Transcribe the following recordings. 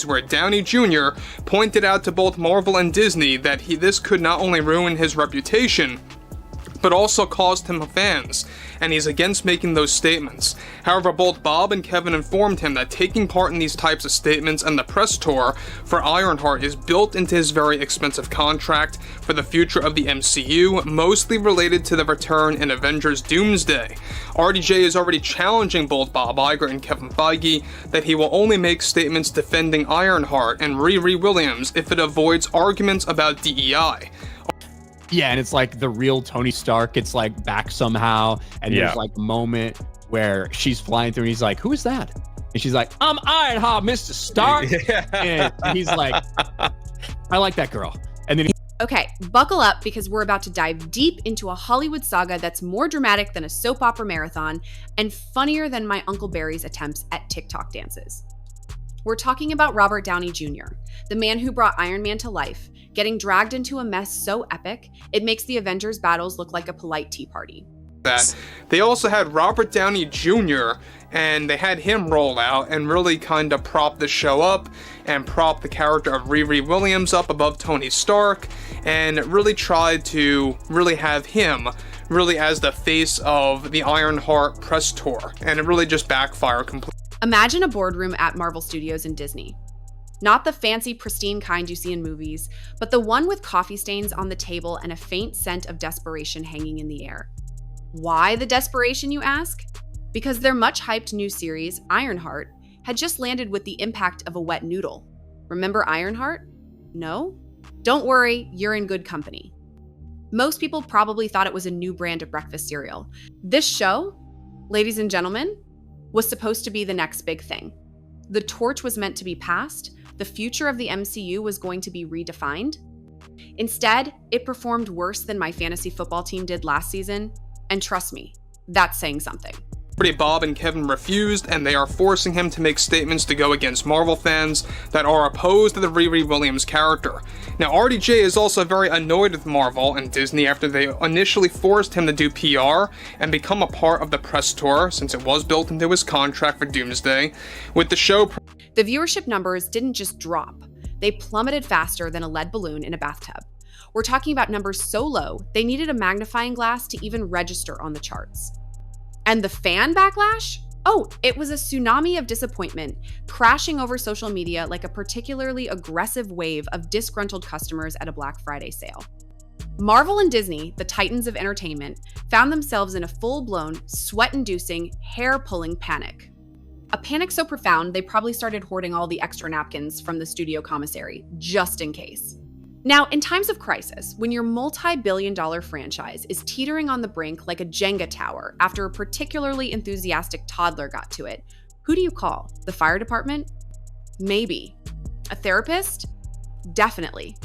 where Downey Jr. pointed out to both Marvel and Disney that this could not only ruin his reputation, but also cost him fans, and he's against making those statements. However, both Bob and Kevin informed him that taking part in these types of statements and the press tour for Ironheart is built into his very expensive contract for the future of the MCU, mostly related to the return in Avengers Doomsday. RDJ is already challenging both Bob Iger and Kevin Feige that he will only make statements defending Ironheart and Riri Williams if it avoids arguments about DEI. Yeah, and it's like the real Tony Stark gets like back somehow, and there's like a moment where she's flying through and he's like, "Who is that?" And she's like, "I'm Ironheart, Mr. Stark." And he's like, "I like that girl." And then Okay, buckle up because we're about to dive deep into a Hollywood saga that's more dramatic than a soap opera marathon and funnier than my Uncle Barry's attempts at TikTok dances. We're talking about Robert Downey Jr., the man who brought Iron Man to life, getting dragged into a mess so epic, it makes the Avengers battles look like a polite tea party. That they also had Robert Downey Jr., and they had him roll out and really kind of prop the show up and prop the character of Riri Williams up above Tony Stark, and really tried to really have him really as the face of the Ironheart press tour, and it really just backfired completely. Imagine a boardroom at Marvel Studios and Disney. Not the fancy, pristine kind you see in movies, but the one with coffee stains on the table and a faint scent of desperation hanging in the air. Why the desperation, you ask? Because their much-hyped new series, Ironheart, had just landed with the impact of a wet noodle. Remember Ironheart? No? Don't worry, you're in good company. Most people probably thought it was a new brand of breakfast cereal. This show, ladies and gentlemen, was supposed to be the next big thing. The torch was meant to be passed. The future of the MCU was going to be redefined. Instead, it performed worse than my fantasy football team did last season, and trust me, that's saying something. Bob and Kevin refused, and they are forcing him to make statements to go against Marvel fans that are opposed to the Riri Williams character. Now, RDJ is also very annoyed with Marvel and Disney after they initially forced him to do PR and become a part of the press tour, since it was built into his contract for Doomsday, with the show. The viewership numbers didn't just drop, they plummeted faster than a lead balloon in a bathtub. We're talking about numbers so low, they needed a magnifying glass to even register on the charts. And the fan backlash? Oh, it was a tsunami of disappointment, crashing over social media like a particularly aggressive wave of disgruntled customers at a Black Friday sale. Marvel and Disney, the titans of entertainment, found themselves in a full-blown, sweat-inducing, hair-pulling panic. A panic so profound, they probably started hoarding all the extra napkins from the studio commissary, just in case. Now, in times of crisis, when your multi-billion-dollar franchise is teetering on the brink like a Jenga tower after a particularly enthusiastic toddler got to it, who do you call? The fire department? Maybe. A therapist? Definitely.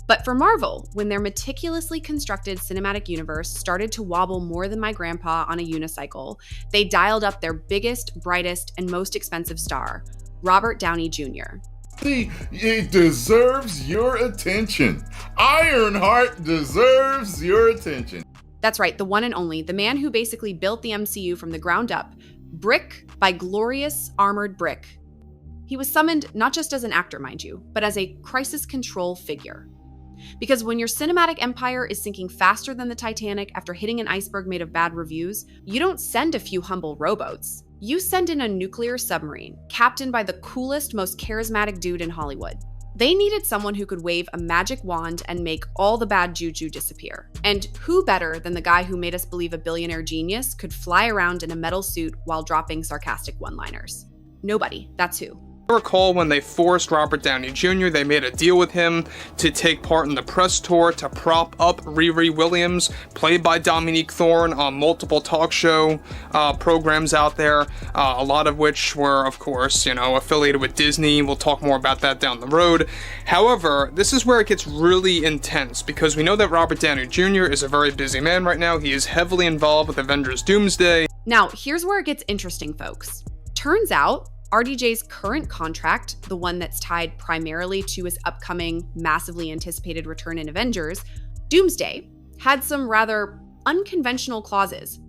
But for Marvel, when their meticulously constructed cinematic universe started to wobble more than my grandpa on a unicycle, they dialed up their biggest, brightest, and most expensive star, Robert Downey Jr. It deserves your attention. Ironheart deserves your attention. That's right, the one and only, the man who basically built the MCU from the ground up, brick by glorious armored brick. He was summoned not just as an actor, mind you, but as a crisis control figure. Because when your cinematic empire is sinking faster than the Titanic after hitting an iceberg made of bad reviews, you don't send a few humble rowboats. You send in a nuclear submarine, captained by the coolest, most charismatic dude in Hollywood. They needed someone who could wave a magic wand and make all the bad juju disappear. And who better than the guy who made us believe a billionaire genius could fly around in a metal suit while dropping sarcastic one-liners? Nobody, that's who. I recall when they forced Robert Downey Jr., they made a deal with him to take part in the press tour to prop up Riri Williams, played by Dominique Thorne, on multiple talk show programs out there, a lot of which were, of course, affiliated with Disney. We'll talk more about that down the road. However, this is where it gets really intense, because we know that Robert Downey Jr. is a very busy man right now. He is heavily involved with Avengers Doomsday. Now, here's where it gets interesting, folks. Turns out, RDJ's current contract, the one that's tied primarily to his upcoming, massively anticipated return in Avengers, Doomsday, had some rather unconventional clauses.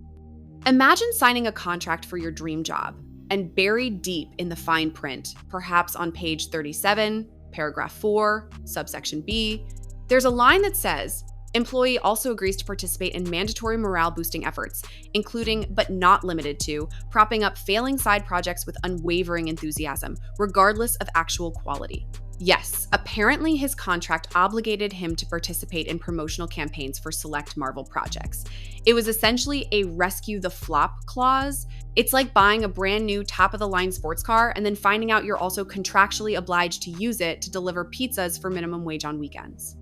Imagine signing a contract for your dream job, And buried deep in the fine print, perhaps on page 37, paragraph 4, subsection B, there's a line that says, employee also agrees to participate in mandatory morale-boosting efforts, including, but not limited to, propping up failing side projects with unwavering enthusiasm, regardless of actual quality. Yes, apparently his contract obligated him to participate in promotional campaigns for select Marvel projects. It was essentially a rescue the flop clause. It's like buying a brand new top-of-the-line sports car and then finding out you're also contractually obliged to use it to deliver pizzas for minimum wage on weekends.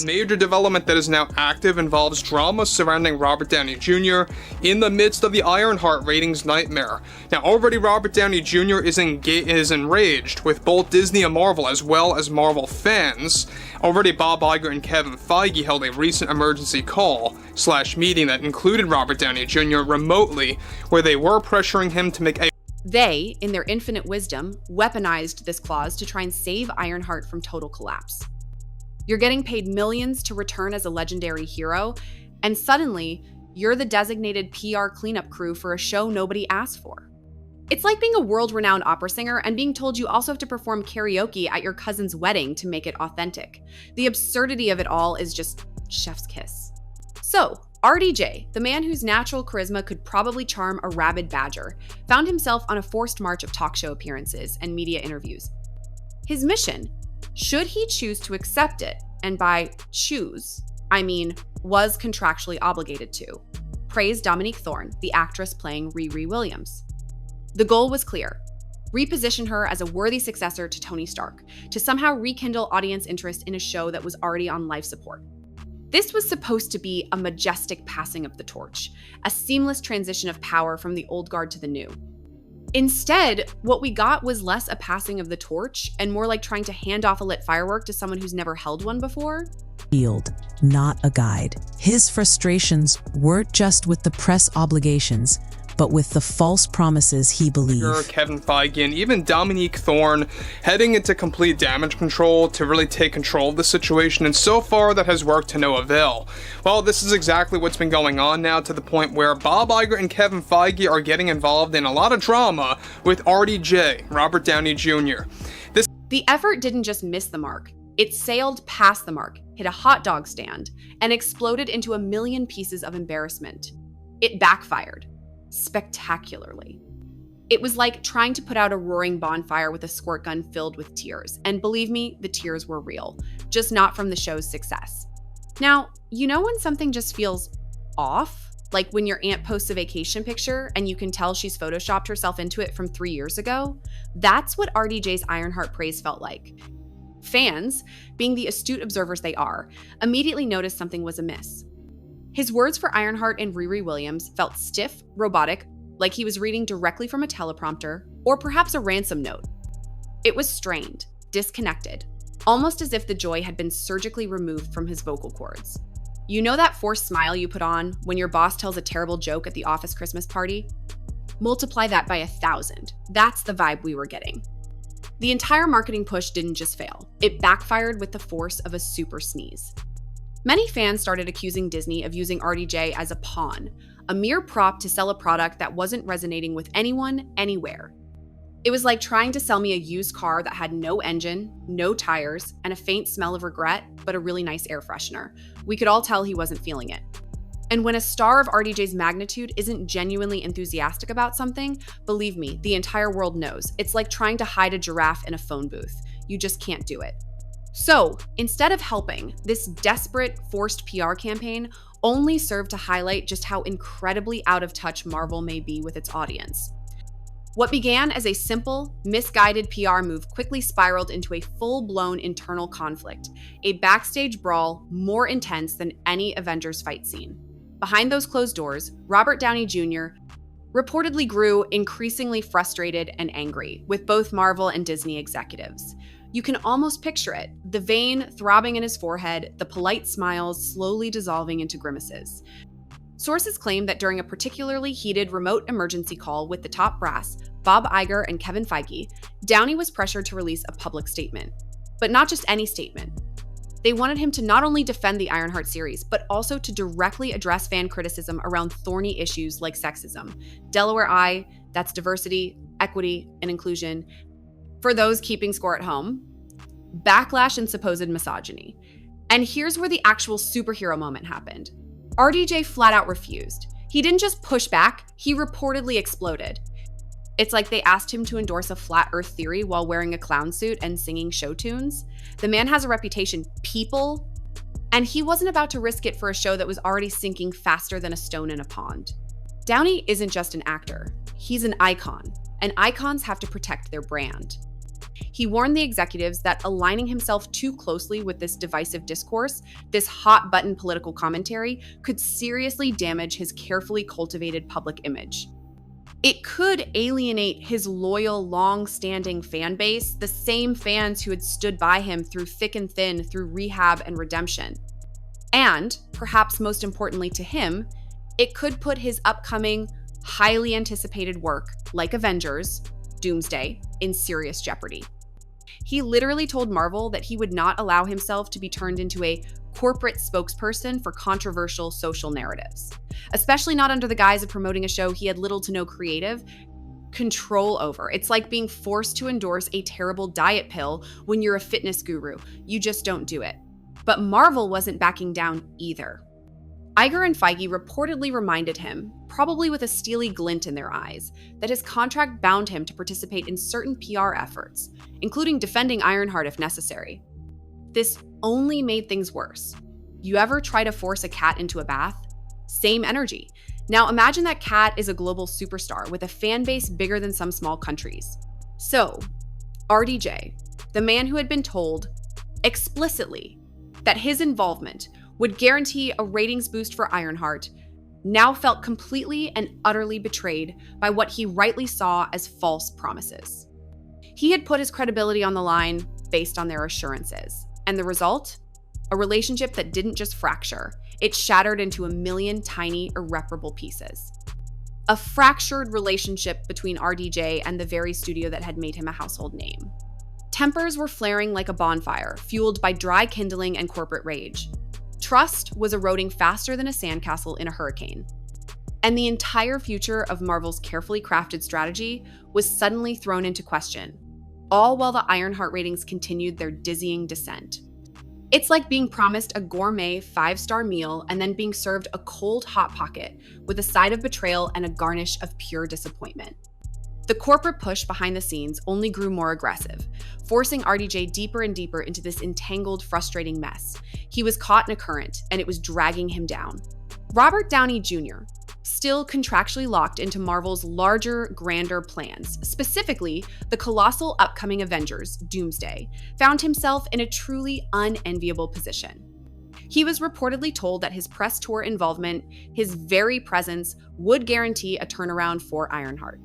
A major development that is now active involves drama surrounding Robert Downey Jr. in the midst of the Ironheart ratings nightmare. Now, already Robert Downey Jr. is enraged with both Disney and Marvel as well as Marvel fans. Already Bob Iger and Kevin Feige held a recent emergency call/meeting that included Robert Downey Jr. remotely, where they were pressuring him to make a They, in their infinite wisdom, weaponized this clause to try and save Ironheart from total collapse. You're getting paid millions to return as a legendary hero, and suddenly, you're the designated PR cleanup crew for a show nobody asked for. It's like being a world-renowned opera singer and being told you also have to perform karaoke at your cousin's wedding to make it authentic. The absurdity of it all is just chef's kiss. So, RDJ, the man whose natural charisma could probably charm a rabid badger, found himself on a forced march of talk show appearances and media interviews. His mission, should he choose to accept it, and by choose, I mean was contractually obligated to, praise Dominique Thorne, the actress playing Riri Williams. The goal was clear: reposition her as a worthy successor to Tony Stark, to somehow rekindle audience interest in a show that was already on life support. This was supposed to be a majestic passing of the torch, a seamless transition of power from the old guard to the new. Instead, what we got was less a passing of the torch and more like trying to hand off a lit firework to someone who's never held one before. Field, not a guide. His frustrations weren't just with the press obligations, but with the false promises he believed. Kevin Feige and even Dominique Thorne heading into complete damage control to really take control of the situation, and so far that has worked to no avail. Well, this is exactly what's been going on now, to the point where Bob Iger and Kevin Feige are getting involved in a lot of drama with RDJ, Robert Downey Jr. The effort didn't just miss the mark. It sailed past the mark, hit a hot dog stand, and exploded into a million pieces of embarrassment. It backfired. Spectacularly. It was like trying to put out a roaring bonfire with a squirt gun filled with tears. And believe me, the tears were real, just not from the show's success. Now, you know when something just feels off? Like when your aunt posts a vacation picture and you can tell she's photoshopped herself into it from 3 years ago? That's what RDJ's Ironheart praise felt like. Fans, being the astute observers they are, immediately noticed something was amiss. His words for Ironheart and Riri Williams felt stiff, robotic, like he was reading directly from a teleprompter, or perhaps a ransom note. It was strained, disconnected, almost as if the joy had been surgically removed from his vocal cords. You know that forced smile you put on when your boss tells a terrible joke at the office Christmas party? Multiply that by 1,000. That's the vibe we were getting. The entire marketing push didn't just fail. It backfired with the force of a super sneeze. Many fans started accusing Disney of using RDJ as a pawn, a mere prop to sell a product that wasn't resonating with anyone, anywhere. It was like trying to sell me a used car that had no engine, no tires, and a faint smell of regret, but a really nice air freshener. We could all tell he wasn't feeling it. And when a star of RDJ's magnitude isn't genuinely enthusiastic about something, believe me, the entire world knows. It's like trying to hide a giraffe in a phone booth. You just can't do it. So, instead of helping, this desperate, forced PR campaign only served to highlight just how incredibly out of touch Marvel may be with its audience. What began as a simple, misguided PR move quickly spiraled into a full-blown internal conflict, a backstage brawl more intense than any Avengers fight scene. Behind those closed doors, Robert Downey Jr. reportedly grew increasingly frustrated and angry with both Marvel and Disney executives. You can almost picture it, the vein throbbing in his forehead, the polite smiles slowly dissolving into grimaces. Sources claim that during a particularly heated remote emergency call with the top brass, Bob Iger and Kevin Feige, Downey was pressured to release a public statement. But not just any statement. They wanted him to not only defend the Ironheart series, but also to directly address fan criticism around thorny issues like sexism, Delaware Eye, that's diversity, equity, and inclusion. For those keeping score at home, backlash and supposed misogyny. And here's where the actual superhero moment happened. RDJ flat out refused. He didn't just push back, he reportedly exploded. It's like they asked him to endorse a flat earth theory while wearing a clown suit and singing show tunes. The man has a reputation, people, and he wasn't about to risk it for a show that was already sinking faster than a stone in a pond. Downey isn't just an actor, he's an icon, and icons have to protect their brand. He warned the executives that aligning himself too closely with this divisive discourse, this hot-button political commentary, could seriously damage his carefully cultivated public image. It could alienate his loyal, long-standing fan base, the same fans who had stood by him through thick and thin, through rehab and redemption. And, perhaps most importantly to him, it could put his upcoming, highly anticipated work, like Avengers, Doomsday, in serious jeopardy. He literally told Marvel that he would not allow himself to be turned into a corporate spokesperson for controversial social narratives, especially not under the guise of promoting a show he had little to no creative control over. It's like being forced to endorse a terrible diet pill when you're a fitness guru. You just don't do it. But Marvel wasn't backing down either. Iger and Feige reportedly reminded him, probably with a steely glint in their eyes, that his contract bound him to participate in certain PR efforts, including defending Ironheart if necessary. This only made things worse. You ever try to force a cat into a bath? Same energy. Now imagine that cat is a global superstar with a fan base bigger than some small countries. So, RDJ, the man who had been told explicitly that his involvement would guarantee a ratings boost for Ironheart, now felt completely and utterly betrayed by what he rightly saw as false promises. He had put his credibility on the line based on their assurances. And the result? A relationship that didn't just fracture, it shattered into a million tiny, irreparable pieces. A fractured relationship between RDJ and the very studio that had made him a household name. Tempers were flaring like a bonfire, fueled by dry kindling and corporate rage. Trust was eroding faster than a sandcastle in a hurricane. And the entire future of Marvel's carefully crafted strategy was suddenly thrown into question, all while the Ironheart ratings continued their dizzying descent. It's like being promised a gourmet 5-star meal and then being served a cold Hot Pocket with a side of betrayal and a garnish of pure disappointment. The corporate push behind the scenes only grew more aggressive, forcing RDJ deeper and deeper into this entangled, frustrating mess. He was caught in a current, and it was dragging him down. Robert Downey Jr., still contractually locked into Marvel's larger, grander plans, specifically the colossal upcoming Avengers, Doomsday, found himself in a truly unenviable position. He was reportedly told that his press tour involvement, his very presence, would guarantee a turnaround for Ironheart.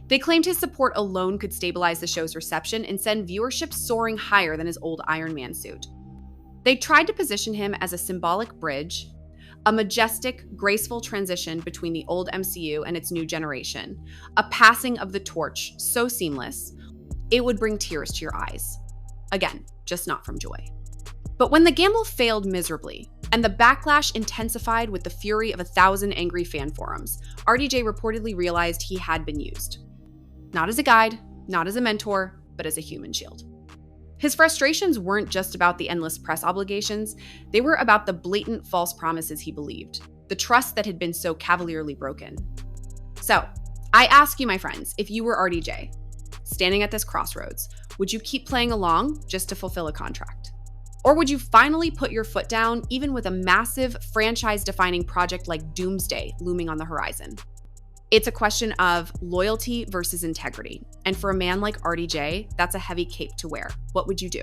They claimed his support alone could stabilize the show's reception and send viewership soaring higher than his old Iron Man suit. They tried to position him as a symbolic bridge, a majestic, graceful transition between the old MCU and its new generation, a passing of the torch so seamless, it would bring tears to your eyes. Again, just not from joy. But when the gamble failed miserably, and the backlash intensified with the fury of 1,000 angry fan forums, RDJ reportedly realized he had been used. Not as a guide, not as a mentor, but as a human shield. His frustrations weren't just about the endless press obligations, they were about the blatant false promises he believed, the trust that had been so cavalierly broken. So, I ask you, my friends, if you were RDJ, standing at this crossroads, would you keep playing along just to fulfill a contract? Or would you finally put your foot down, even with a massive franchise-defining project like Doomsday looming on the horizon? It's a question of loyalty versus integrity. And for a man like RDJ, that's a heavy cape to wear. What would you do?